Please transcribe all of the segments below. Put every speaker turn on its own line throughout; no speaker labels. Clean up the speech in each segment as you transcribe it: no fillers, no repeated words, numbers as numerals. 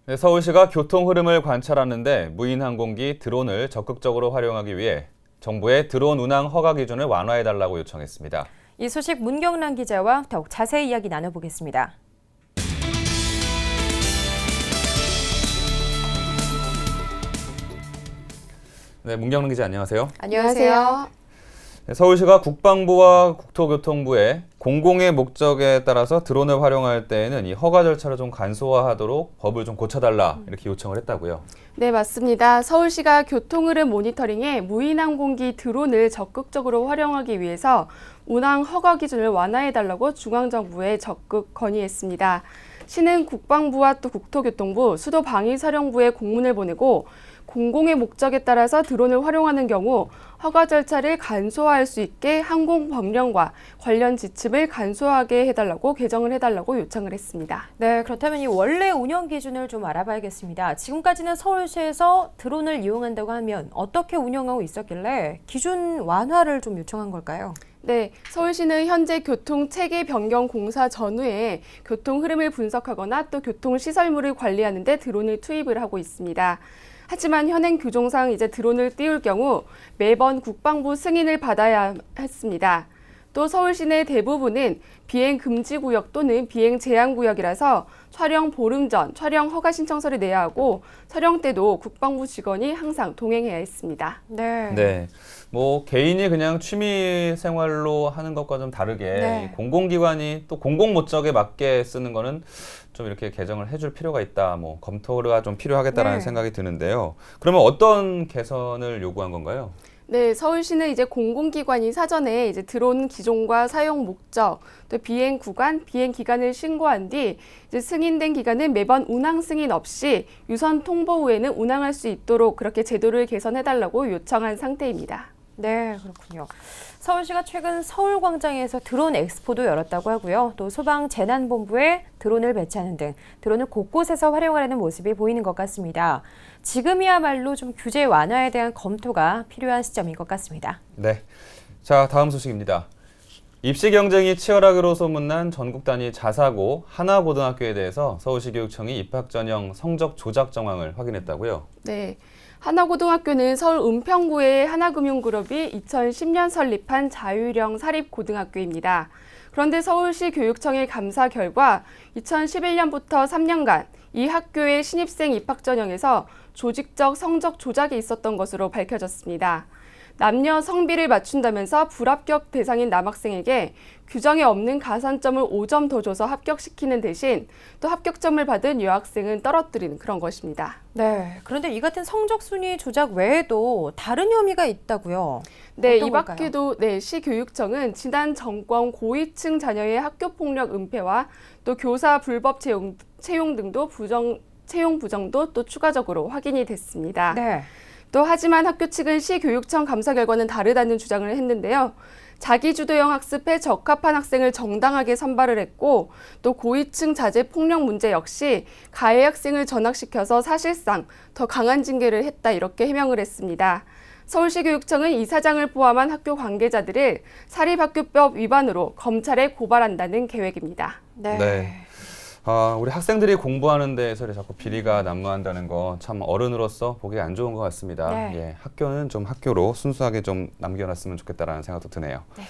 네, 서울시가 교통 흐름을 관찰하는데 무인 항공기 드론을 적극적으로 활용하기 위해 정부의 드론 운항 허가 기준을 완화해달라고 요청했습니다.
이 소식 문경란 기자와 더욱 자세히 이야기 나눠보겠습니다.
네, 문경란 기자 안녕하세요.
안녕하세요.
네, 서울시가 국방부와 국토교통부에 공공의 목적에 따라서 드론을 활용할 때에는 이 허가 절차를 좀 간소화하도록 법을 좀 고쳐달라 이렇게 요청을 했다고요.
네, 맞습니다. 서울시가 교통흐름 모니터링에 무인항공기 드론을 적극적으로 활용하기 위해서 운항 허가 기준을 완화해달라고 중앙정부에 적극 건의했습니다. 시는 국방부와 또 국토교통부, 수도방위사령부에 공문을 보내고 공공의 목적에 따라서 드론을 활용하는 경우 허가 절차를 간소화할 수 있게 항공법령과 관련 지침을 간소하게 해달라고 개정을 해달라고 요청을 했습니다.
네, 그렇다면 이 원래 운영 기준을 좀 알아봐야겠습니다. 지금까지는 서울시에서 드론을 이용한다고 하면 어떻게 운영하고 있었길래 기준 완화를 좀 요청한 걸까요?
네, 서울시는 현재 교통체계 변경 공사 전후에 교통 흐름을 분석하거나 또 교통시설물을 관리하는 데 드론을 투입을 하고 있습니다. 하지만 현행 규정상 이제 드론을 띄울 경우 매번 국방부 승인을 받아야 했습니다. 또 서울시 내 대부분은 비행 금지 구역 또는 비행 제한 구역이라서 촬영 보름 전 촬영 허가 신청서를 내야 하고 촬영 때도 국방부 직원이 항상 동행해야 했습니다.
네. 뭐 개인이 그냥 취미 생활로 하는 것과 좀 다르게
네.
이 공공기관이 또 공공 목적에 맞게 쓰는 거는 좀 이렇게 개정을 해줄 필요가 있다. 뭐 검토가 좀 필요하겠다라는
네.
생각이 드는데요. 그러면 어떤 개선을 요구한 건가요?
네, 서울시는 이제 공공기관이 사전에 이제 드론 기종과 사용 목적, 또 비행 구간, 비행 기간을 신고한 뒤 이제 승인된 기간은 매번 운항 승인 없이 유선 통보 후에는 운항할 수 있도록 그렇게 제도를 개선해달라고 요청한 상태입니다.
네, 그렇군요. 서울시가 최근 서울광장에서 드론 엑스포도 열었다고 하고요. 또 소방재난본부에 드론을 배치하는 등 드론을 곳곳에서 활용하려는 모습이 보이는 것 같습니다. 지금이야말로 좀 규제 완화에 대한 검토가 필요한 시점인 것 같습니다.
네. 자, 다음 소식입니다. 입시 경쟁이 치열하기로 소문난 전국 단위 자사고 하나고등학교에 대해서 서울시 교육청이 입학 전형 성적 조작 정황을 확인했다고요?
네. 하나고등학교는 서울 은평구의 하나금융그룹이 2010년 설립한 자율형 사립고등학교입니다. 그런데 서울시 교육청의 감사 결과 2011년부터 3년간 이 학교의 신입생 입학 전형에서 조직적 성적 조작이 있었던 것으로 밝혀졌습니다. 남녀 성비를 맞춘다면서 불합격 대상인 남학생에게 규정에 없는 가산점을 5점 더 줘서 합격시키는 대신 또 합격점을 받은 여학생은 떨어뜨리는 그런 것입니다.
네, 그런데 이 같은 성적 순위 조작 외에도 다른 혐의가 있다고요?
네,
어떤
이
걸까요?
밖에도 시교육청은 지난 정권 고위층 자녀의 학교폭력 은폐와 또 교사 불법 채용 등도 채용 부정도 또 추가적으로 확인이 됐습니다.
네.
또 하지만 학교 측은 시교육청 감사 결과는 다르다는 주장을 했는데요. 자기주도형 학습에 적합한 학생을 정당하게 선발을 했고 또 고위층 자제 폭력 문제 역시 가해 학생을 전학시켜서 사실상 더 강한 징계를 했다 이렇게 해명을 했습니다. 서울시교육청은 이사장을 포함한 학교 관계자들을 사립학교법 위반으로 검찰에 고발한다는 계획입니다.
네.
우리 학생들이 공부하는 데에서 자꾸 비리가 난무한다는 거 참 어른으로서 보기 안 좋은 것 같습니다.
네.
예, 학교는 좀 학교로 순수하게 좀 남겨놨으면 좋겠다라는 생각도 드네요.
네.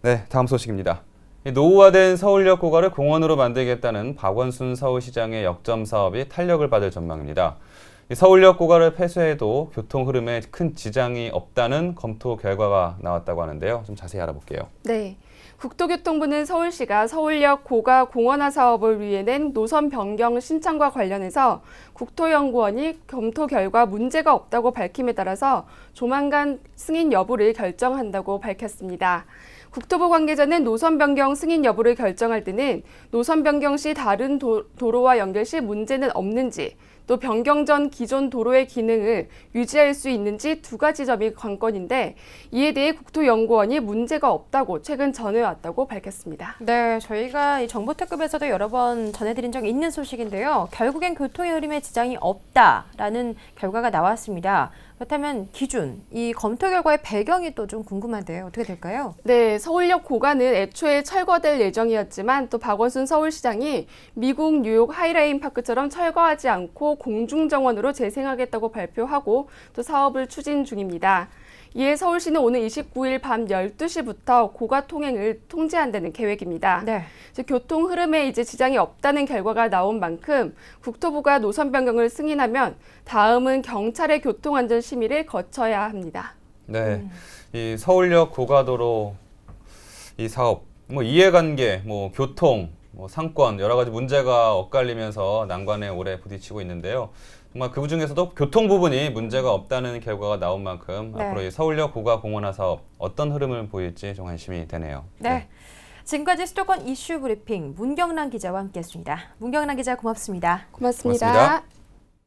네, 다음 소식입니다. 이 노후화된 서울역 고가를 공원으로 만들겠다는 박원순 서울시장의 역점 사업이 탄력을 받을 전망입니다. 이 서울역 고가를 폐쇄해도 교통 흐름에 큰 지장이 없다는 검토 결과가 나왔다고 하는데요. 좀 자세히 알아볼게요.
네. 국토교통부는 서울시가 서울역 고가 공원화 사업을 위해 낸 노선 변경 신청과 관련해서 국토연구원이 검토 결과 문제가 없다고 밝힘에 따라서 조만간 승인 여부를 결정한다고 밝혔습니다. 국토부 관계자는 노선 변경 승인 여부를 결정할 때는 노선 변경 시 다른 도로와 연결 시 문제는 없는지 또 변경 전 기존 도로의 기능을 유지할 수 있는지 두 가지 점이 관건인데 이에 대해 국토연구원이 문제가 없다고 최근 전해왔다고 밝혔습니다.
네, 저희가 이 정보특급에서도 여러 번 전해드린 적이 있는 소식인데요. 결국엔 교통의 흐름에 지장이 없다라는 결과가 나왔습니다. 그렇다면 기준, 이 검토 결과의 배경이 또 좀 궁금한데요. 어떻게 될까요?
네, 서울역 고가는 애초에 철거될 예정이었지만 또 박원순 서울시장이 미국 뉴욕 하이라인 파크처럼 철거하지 않고 공중정원으로 재생하겠다고 발표하고 또 사업을 추진 중입니다. 이에 서울시는 오늘 29일 밤 12시부터 고가 통행을 통제한다는 계획입니다.
네.
교통 흐름에 이제 지장이 없다는 결과가 나온 만큼 국토부가 노선 변경을 승인하면 다음은 경찰의 교통안전 심의를 거쳐야 합니다.
네, 이 서울역 고가도로 이 사업, 뭐 이해관계, 뭐 교통, 뭐 상권 여러 가지 문제가 엇갈리면서 난관에 오래 부딪히고 있는데요. 정말 그 중에서도 교통 부분이 문제가 없다는 결과가 나온 만큼
네.
앞으로 이 서울역 고가 공원화 사업 어떤 흐름을 보일지 좀 관심이 되네요.
네. 지금까지 수도권 이슈 브리핑 문경란 기자와 함께했습니다. 문경란 기자 고맙습니다.
고맙습니다.
고맙습니다.